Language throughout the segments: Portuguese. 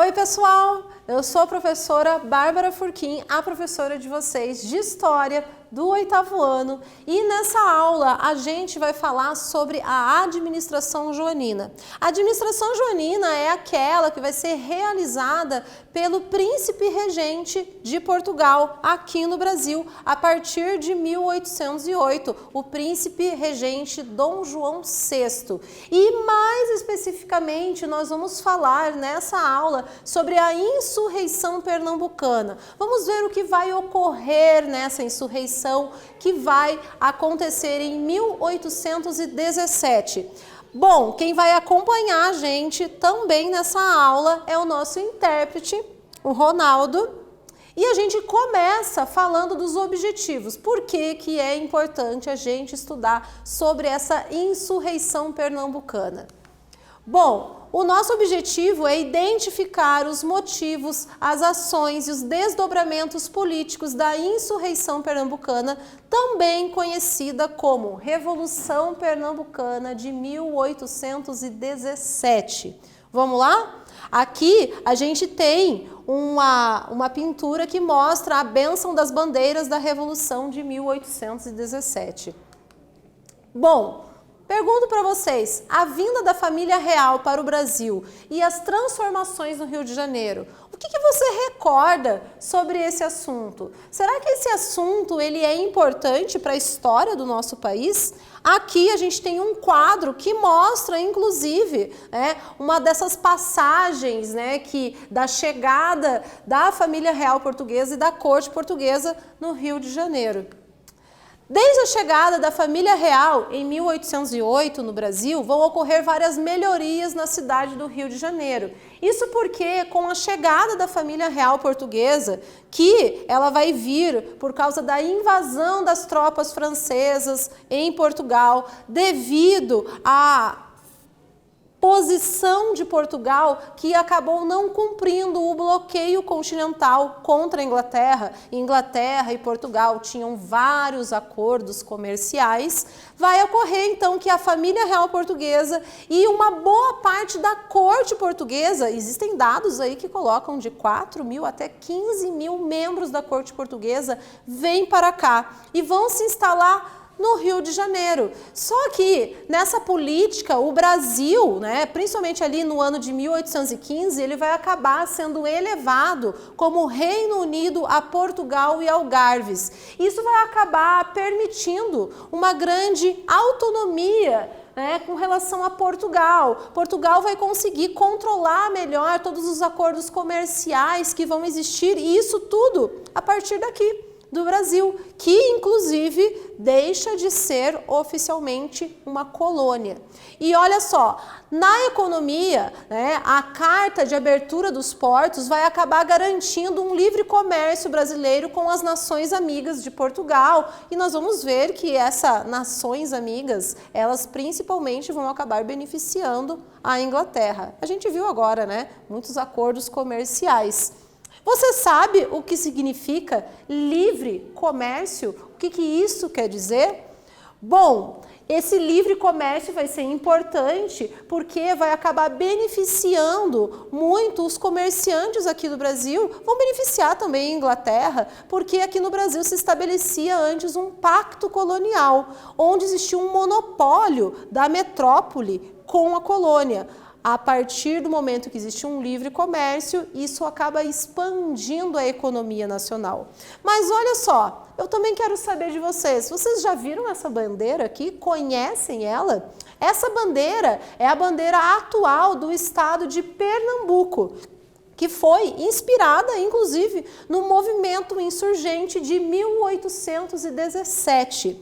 Oi pessoal, eu sou a professora Bárbara Furquim, a professora de vocês de História do 8º ano, e nessa aula a gente vai falar sobre a administração joanina. A administração joanina é aquela que vai ser realizada pelo príncipe regente de Portugal, aqui no Brasil, a partir de 1808, o príncipe regente Dom João VI. E mais especificamente nós vamos falar nessa aula sobre a insurreição pernambucana. Vamos ver o que vai ocorrer nessa insurreição que vai acontecer em 1817. Bom, quem vai acompanhar a gente também nessa aula é o nosso intérprete, o Ronaldo. E a gente começa falando dos objetivos. Por que que é importante a gente estudar sobre essa insurreição pernambucana? Bom, o nosso objetivo é identificar os motivos, as ações e os desdobramentos políticos da insurreição pernambucana, também conhecida como Revolução Pernambucana de 1817. Vamos lá? Aqui a gente tem uma pintura que mostra a bênção das bandeiras da Revolução de 1817. Bom, pergunto para vocês, a vinda da família real para o Brasil e as transformações no Rio de Janeiro, o que você recorda sobre esse assunto? Será que esse assunto ele é importante para a história do nosso país? Aqui a gente tem um quadro que mostra, inclusive, uma dessas passagens da chegada da família real portuguesa e da corte portuguesa no Rio de Janeiro. Desde a chegada da família real em 1808 no Brasil, vão ocorrer várias melhorias na cidade do Rio de Janeiro. Isso porque com a chegada da família real portuguesa, que ela vai vir por causa da invasão das tropas francesas em Portugal, devido à posição de Portugal, que acabou não cumprindo o bloqueio continental contra a Inglaterra. Inglaterra e Portugal tinham vários acordos comerciais. Vai ocorrer então que a família real portuguesa e uma boa parte da corte portuguesa, existem dados aí que colocam de 4.000 até 15.000 membros da corte portuguesa, vêm para cá e vão se instalar no Rio de Janeiro. Só que nessa política, o Brasil, principalmente ali no ano de 1815, ele vai acabar sendo elevado como Reino Unido a Portugal e Algarves. Isso vai acabar permitindo uma grande autonomia com relação a Portugal. Portugal vai conseguir controlar melhor todos os acordos comerciais que vão existir, e isso tudo a partir daqui do Brasil, que inclusive deixa de ser oficialmente uma colônia. E olha só, na economia, a Carta de Abertura dos Portos vai acabar garantindo um livre comércio brasileiro com as nações amigas de Portugal, e nós vamos ver que essas nações amigas, elas principalmente vão acabar beneficiando a Inglaterra. A gente viu agora, muitos acordos comerciais. Você sabe o que significa livre comércio? O que isso quer dizer? Bom, esse livre comércio vai ser importante porque vai acabar beneficiando muito os comerciantes aqui do Brasil, vão beneficiar também a Inglaterra, porque aqui no Brasil se estabelecia antes um pacto colonial, onde existia um monopólio da metrópole com a colônia. A partir do momento que existe um livre comércio, isso acaba expandindo a economia nacional. Mas olha só, eu também quero saber de vocês. Vocês já viram essa bandeira aqui? Conhecem ela? Essa bandeira é a bandeira atual do estado de Pernambuco, que foi inspirada, inclusive, no movimento insurgente de 1817.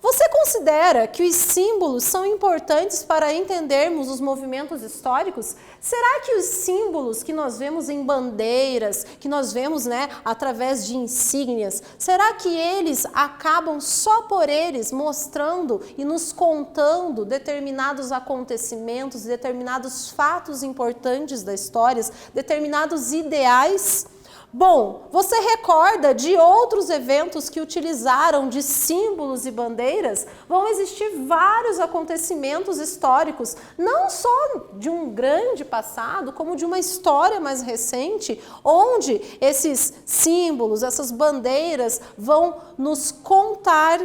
Você considera que os símbolos são importantes para entendermos os movimentos históricos? Será que os símbolos que nós vemos em bandeiras, que nós vemos através de insígnias, será que eles acabam só por eles mostrando e nos contando determinados acontecimentos, determinados fatos importantes da história, determinados ideais? Bom, você recorda de outros eventos que utilizaram de símbolos e bandeiras? Vão existir vários acontecimentos históricos, não só de um grande passado, como de uma história mais recente, onde esses símbolos, essas bandeiras vão nos contar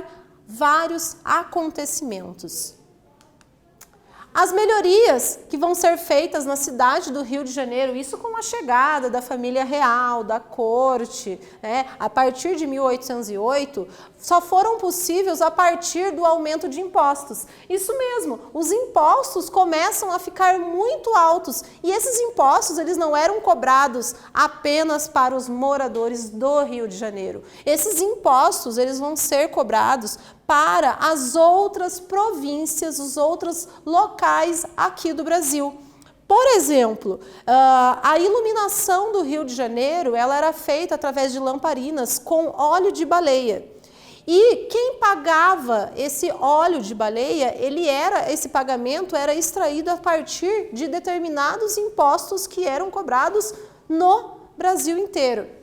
vários acontecimentos. As melhorias que vão ser feitas na cidade do Rio de Janeiro, isso com a chegada da família real, da corte, a partir de 1808, só foram possíveis a partir do aumento de impostos. Isso mesmo, os impostos começam a ficar muito altos e esses impostos eles não eram cobrados apenas para os moradores do Rio de Janeiro. Esses impostos eles vão ser cobrados para as outras províncias, os outros locais aqui do Brasil. Por exemplo, a iluminação do Rio de Janeiro ela era feita através de lamparinas com óleo de baleia. E quem pagava esse óleo de baleia, esse pagamento era extraído a partir de determinados impostos que eram cobrados no Brasil inteiro.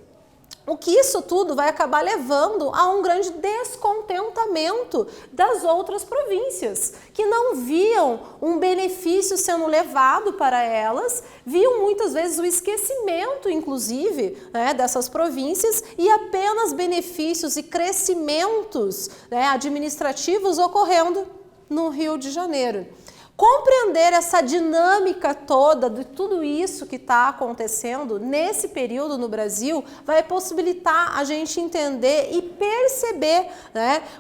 O que isso tudo vai acabar levando a um grande descontentamento das outras províncias, que não viam um benefício sendo levado para elas, viam muitas vezes o esquecimento, inclusive, dessas províncias e apenas benefícios e crescimentos administrativos ocorrendo no Rio de Janeiro. Compreender essa dinâmica toda de tudo isso que está acontecendo nesse período no Brasil vai possibilitar a gente entender e perceber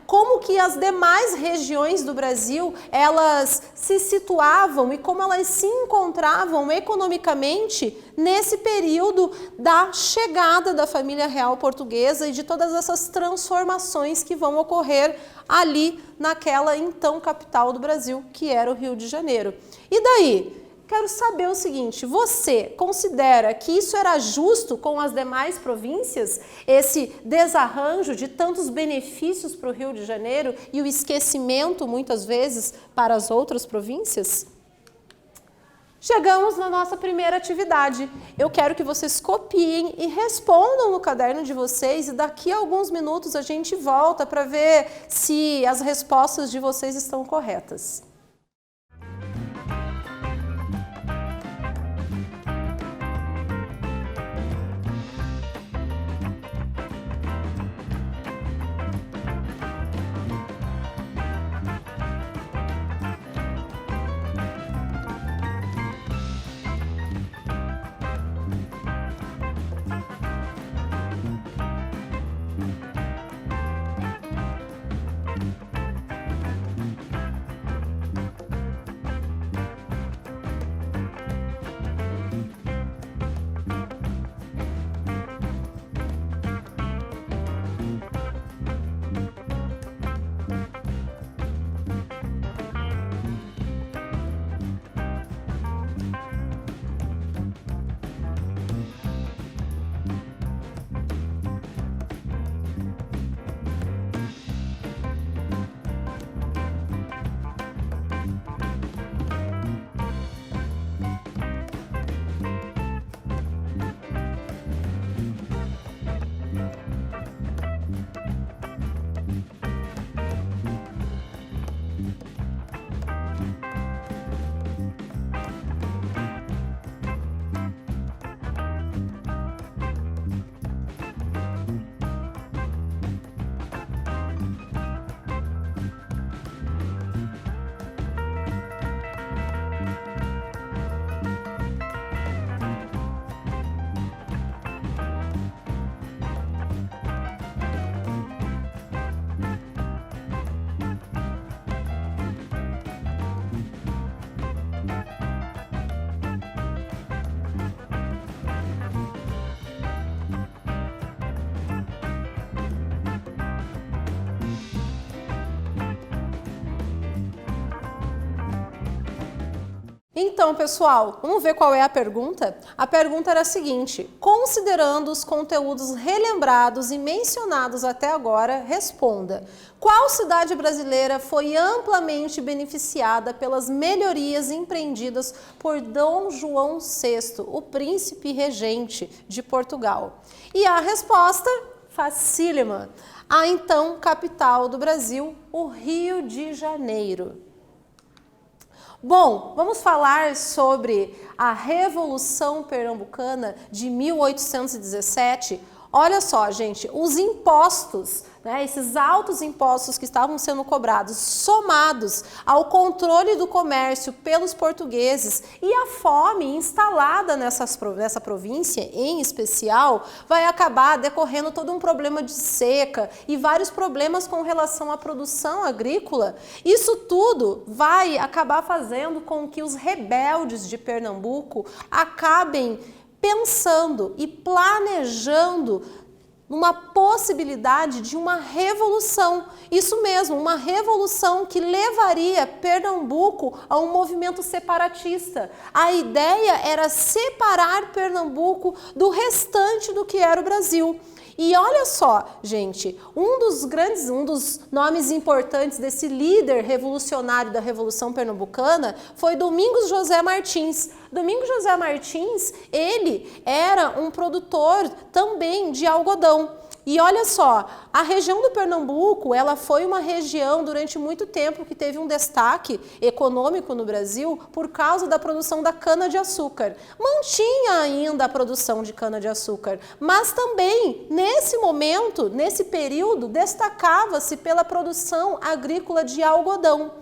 como que as demais regiões do Brasil elas se situavam e como elas se encontravam economicamente nesse período da chegada da família real portuguesa e de todas essas transformações que vão ocorrer ali naquela então capital do Brasil, que era o Rio de Janeiro. E daí? Quero saber o seguinte, você considera que isso era justo com as demais províncias? Esse desarranjo de tantos benefícios para o Rio de Janeiro e o esquecimento, muitas vezes, para as outras províncias? Chegamos na nossa primeira atividade. Eu quero que vocês copiem e respondam no caderno de vocês e daqui a alguns minutos a gente volta para ver se as respostas de vocês estão corretas. Então, pessoal, vamos ver qual é a pergunta? A pergunta era a seguinte: considerando os conteúdos relembrados e mencionados até agora, responda. Qual cidade brasileira foi amplamente beneficiada pelas melhorias empreendidas por Dom João VI, o príncipe regente de Portugal? E a resposta, facílima, a então capital do Brasil, o Rio de Janeiro. Bom, vamos falar sobre a Revolução Pernambucana de 1817. Olha só, gente, os impostos, né, esses altos impostos que estavam sendo cobrados, somados ao controle do comércio pelos portugueses e a fome instalada nessa província em especial, vai acabar decorrendo todo um problema de seca e vários problemas com relação à produção agrícola. Isso tudo vai acabar fazendo com que os rebeldes de Pernambuco acabem pensando e planejando uma possibilidade de uma revolução. Isso mesmo, uma revolução que levaria Pernambuco a um movimento separatista. A ideia era separar Pernambuco do restante do que era o Brasil. E olha só, gente, um dos nomes importantes desse líder revolucionário da Revolução Pernambucana foi Domingos José Martins. Domingos José Martins, ele era um produtor também de algodão. E olha só, a região do Pernambuco, ela foi uma região durante muito tempo que teve um destaque econômico no Brasil por causa da produção da cana-de-açúcar. Mantinha ainda a produção de cana-de-açúcar, mas também, nesse momento, nesse período, destacava-se pela produção agrícola de algodão.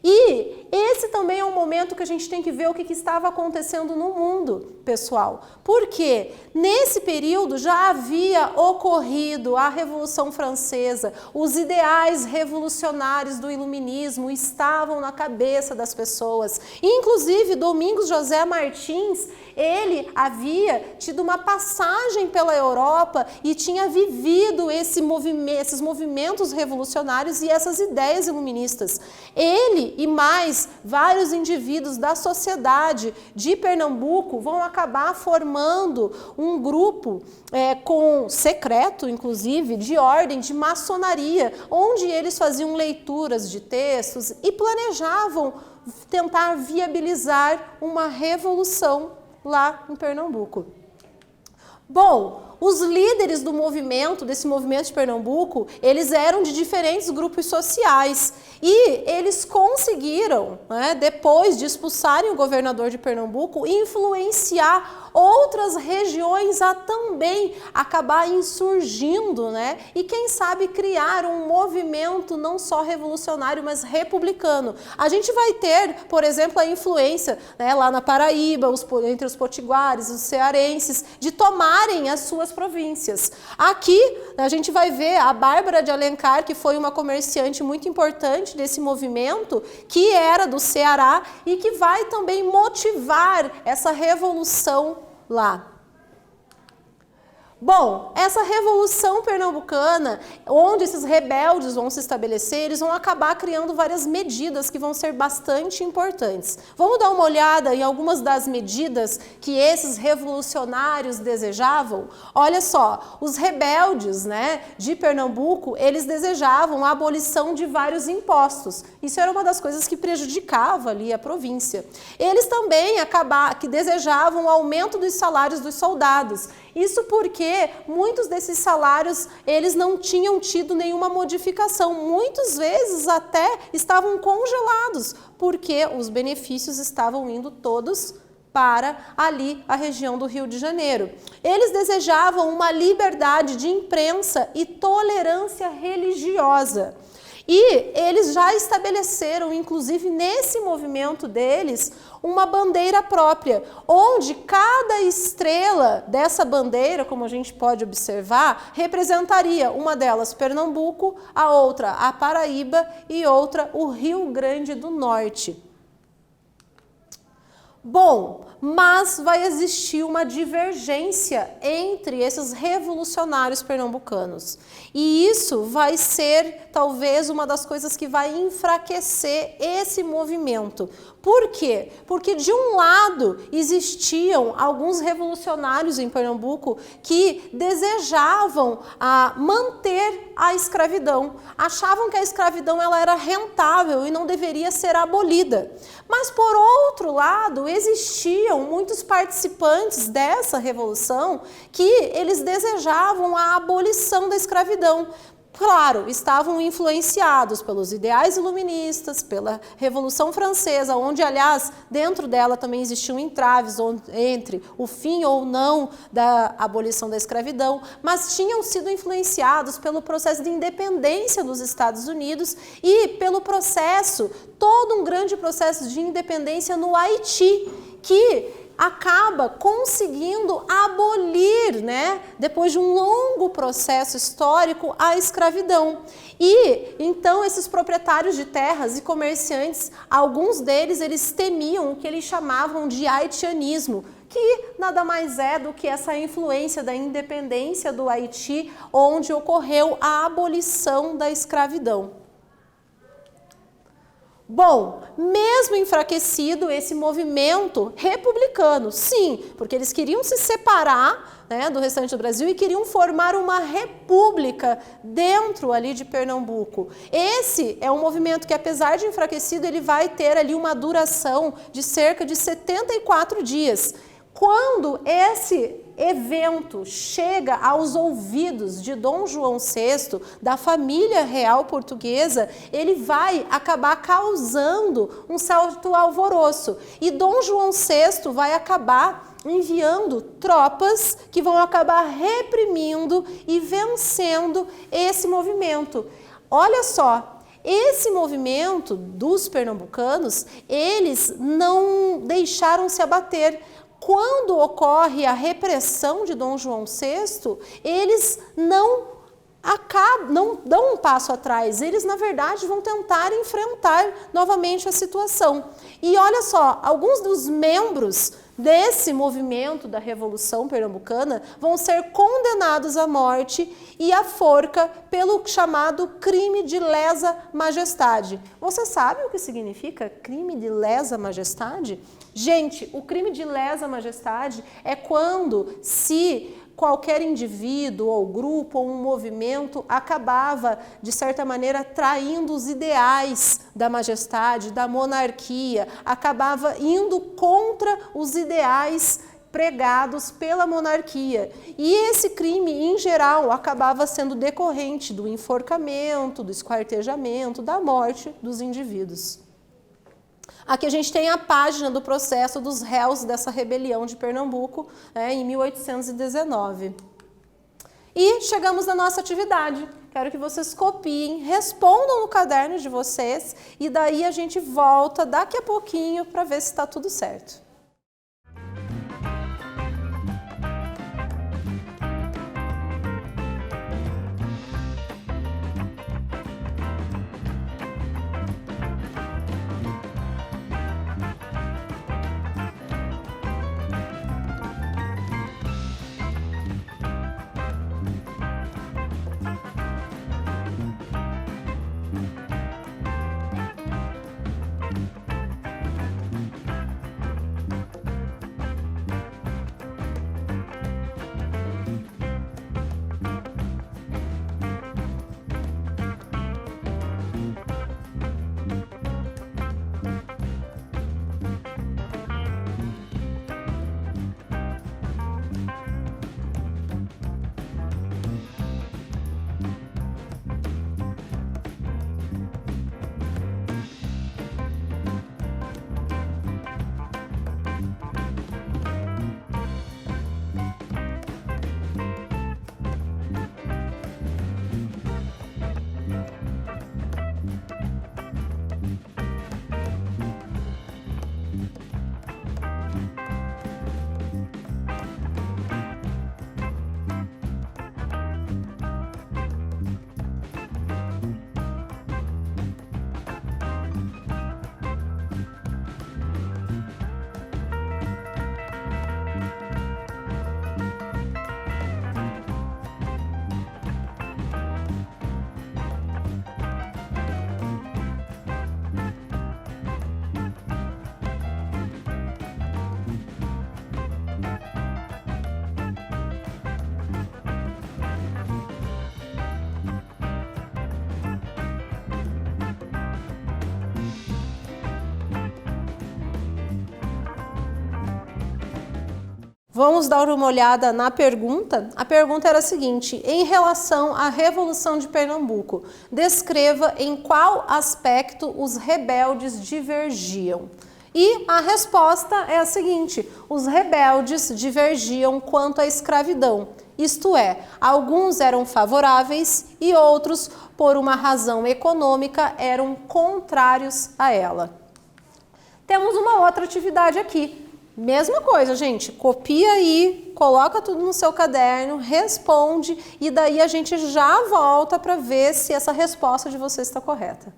E esse também é um momento que a gente tem que ver o que estava acontecendo no mundo, pessoal. Porque nesse período já havia ocorrido a Revolução Francesa, os ideais revolucionários do iluminismo estavam na cabeça das pessoas. Inclusive, Domingos José Martins, ele havia tido uma passagem pela Europa e tinha vivido esses movimentos revolucionários e essas ideias iluministas. Ele e mais vários indivíduos da sociedade de Pernambuco vão acabar formando um grupo secreto, inclusive, de ordem de maçonaria, onde eles faziam leituras de textos e planejavam tentar viabilizar uma revolução lá em Pernambuco. Bom, os líderes do movimento, desse movimento de Pernambuco, eles eram de diferentes grupos sociais e eles conseguiram, né, depois de expulsarem o governador de Pernambuco, influenciar outras regiões a também acabar insurgindo, né, e quem sabe criar um movimento não só revolucionário, mas republicano. A gente vai ter, por exemplo, a influência, né, lá na Paraíba, entre os potiguares, os cearenses, de tomarem as suas províncias. Aqui a gente vai ver a Bárbara de Alencar, que foi uma comerciante muito importante desse movimento, que era do Ceará e que vai também motivar essa revolução lá. Bom, essa Revolução Pernambucana, onde esses rebeldes vão se estabelecer, eles vão acabar criando várias medidas que vão ser bastante importantes. Vamos dar uma olhada em algumas das medidas que esses revolucionários desejavam? Olha só, os rebeldes, né, de Pernambuco, eles desejavam a abolição de vários impostos. Isso era uma das coisas que prejudicava ali a província. Eles também desejavam o aumento dos salários dos soldados. Isso porque muitos desses salários, eles não tinham tido nenhuma modificação. Muitas vezes até estavam congelados, porque os benefícios estavam indo todos para ali a região do Rio de Janeiro. Eles desejavam uma liberdade de imprensa e tolerância religiosa. E eles já estabeleceram, inclusive nesse movimento deles, uma bandeira própria, onde cada estrela dessa bandeira, como a gente pode observar, representaria uma delas Pernambuco, a outra a Paraíba e outra o Rio Grande do Norte. Bom, mas vai existir uma divergência entre esses revolucionários pernambucanos. E isso vai ser, talvez, uma das coisas que vai enfraquecer esse movimento. Por quê? Porque, de um lado, existiam alguns revolucionários em Pernambuco que desejavam manter a escravidão. Achavam que a escravidão ela era rentável e não deveria ser abolida. Mas, por outro lado, existiam muitos participantes dessa revolução que eles desejavam a abolição da escravidão. Claro, estavam influenciados pelos ideais iluministas, pela Revolução Francesa, onde, aliás, dentro dela também existiam entraves entre o fim ou não da abolição da escravidão, mas tinham sido influenciados pelo processo de independência dos Estados Unidos e pelo processo, todo um grande processo de independência no Haiti, que acaba conseguindo abolir, depois de um longo processo histórico, a escravidão. E, então, esses proprietários de terras e comerciantes, alguns deles, eles temiam o que eles chamavam de haitianismo, que nada mais é do que essa influência da independência do Haiti, onde ocorreu a abolição da escravidão. Bom, mesmo enfraquecido esse movimento republicano, sim, porque eles queriam se separar do restante do Brasil e queriam formar uma república dentro ali de Pernambuco. Esse é um movimento que, apesar de enfraquecido, ele vai ter ali uma duração de cerca de 74 dias. Quando esse evento chega aos ouvidos de Dom João VI, da família real portuguesa, ele vai acabar causando um certo alvoroço. E Dom João VI vai acabar enviando tropas que vão acabar reprimindo e vencendo esse movimento. Olha só, esse movimento dos pernambucanos, eles não deixaram se abater. Quando ocorre a repressão de Dom João VI, eles não dão um passo atrás, eles na verdade vão tentar enfrentar novamente a situação. E olha só, alguns dos membros desse movimento da Revolução Pernambucana vão ser condenados à morte e à forca pelo chamado crime de lesa majestade. Você sabe o que significa crime de lesa majestade? Gente, o crime de lesa majestade é quando qualquer indivíduo ou grupo ou um movimento acabava, de certa maneira, traindo os ideais da majestade, da monarquia, acabava indo contra os ideais pregados pela monarquia. E esse crime, em geral, acabava sendo decorrente do enforcamento, do esquartejamento, da morte dos indivíduos. Aqui a gente tem a página do processo dos réus dessa rebelião de Pernambuco, em 1819. E chegamos na nossa atividade. Quero que vocês copiem, respondam no caderno de vocês e daí a gente volta daqui a pouquinho para ver se está tudo certo. Vamos dar uma olhada na pergunta? A pergunta era a seguinte: em relação à Revolução de Pernambuco, descreva em qual aspecto os rebeldes divergiam. E a resposta é a seguinte: os rebeldes divergiam quanto à escravidão. Isto é, alguns eram favoráveis e outros, por uma razão econômica, eram contrários a ela. Temos uma outra atividade aqui. Mesma coisa, gente, copia aí, coloca tudo no seu caderno, responde e daí a gente já volta para ver se essa resposta de vocês está correta.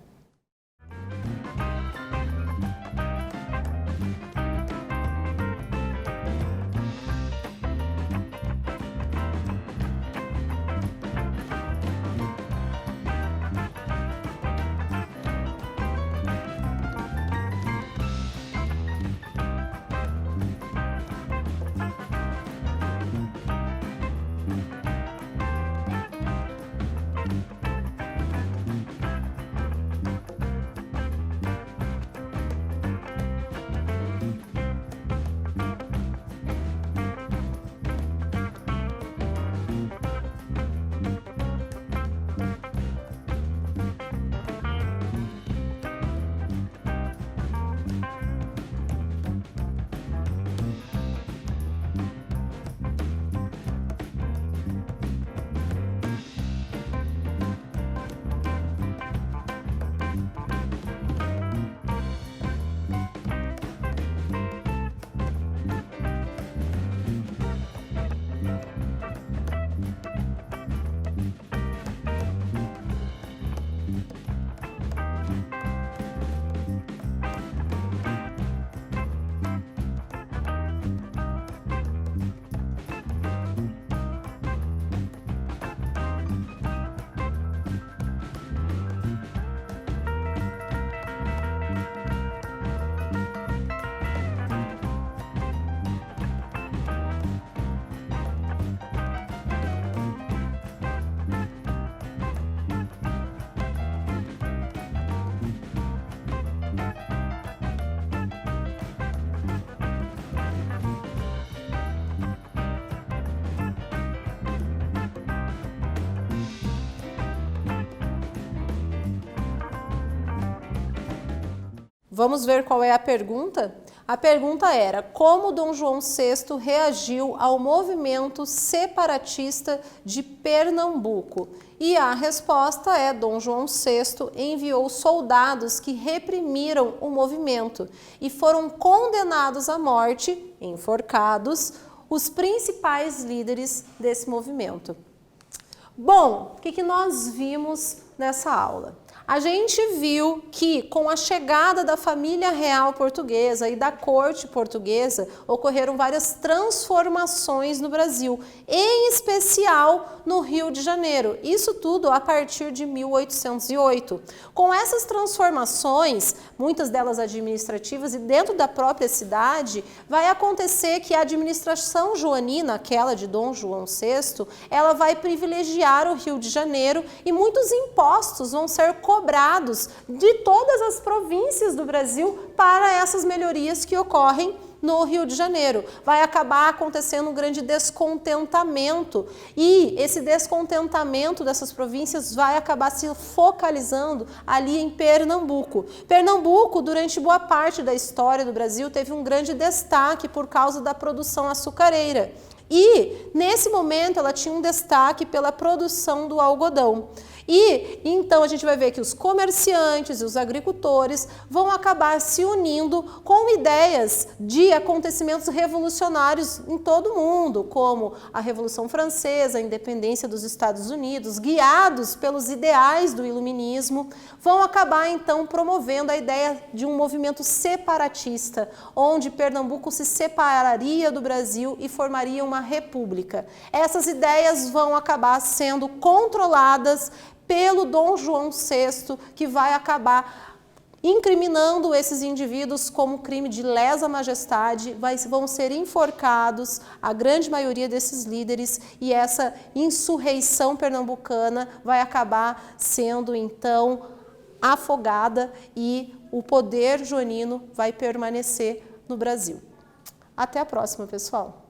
Vamos ver qual é a pergunta? A pergunta era: como Dom João VI reagiu ao movimento separatista de Pernambuco? E a resposta é: Dom João VI enviou soldados que reprimiram o movimento e foram condenados à morte, enforcados, os principais líderes desse movimento. Bom, o que nós vimos nessa aula? A gente viu que, com a chegada da família real portuguesa e da corte portuguesa, ocorreram várias transformações no Brasil, em especial no Rio de Janeiro. Isso tudo a partir de 1808. Com essas transformações, muitas delas administrativas e dentro da própria cidade, vai acontecer que a administração joanina, aquela de Dom João VI, ela vai privilegiar o Rio de Janeiro e muitos impostos vão ser cobrados de todas as províncias do Brasil para essas melhorias que ocorrem no Rio de Janeiro. Vai acabar acontecendo um grande descontentamento e esse descontentamento dessas províncias vai acabar se focalizando ali em Pernambuco. Pernambuco, durante boa parte da história do Brasil, teve um grande destaque por causa da produção açucareira. E, nesse momento, ela tinha um destaque pela produção do algodão. E, então, a gente vai ver que os comerciantes e os agricultores vão acabar se unindo com ideias de acontecimentos revolucionários em todo o mundo, como a Revolução Francesa, a independência dos Estados Unidos, guiados pelos ideais do iluminismo, vão acabar, então, promovendo a ideia de um movimento separatista, onde Pernambuco se separaria do Brasil e formaria uma república. Essas ideias vão acabar sendo controladas pelo Dom João VI, que vai acabar incriminando esses indivíduos como crime de lesa majestade, vão ser enforcados, a grande maioria desses líderes, e essa insurreição pernambucana vai acabar sendo, então, afogada e o poder joanino vai permanecer no Brasil. Até a próxima, pessoal!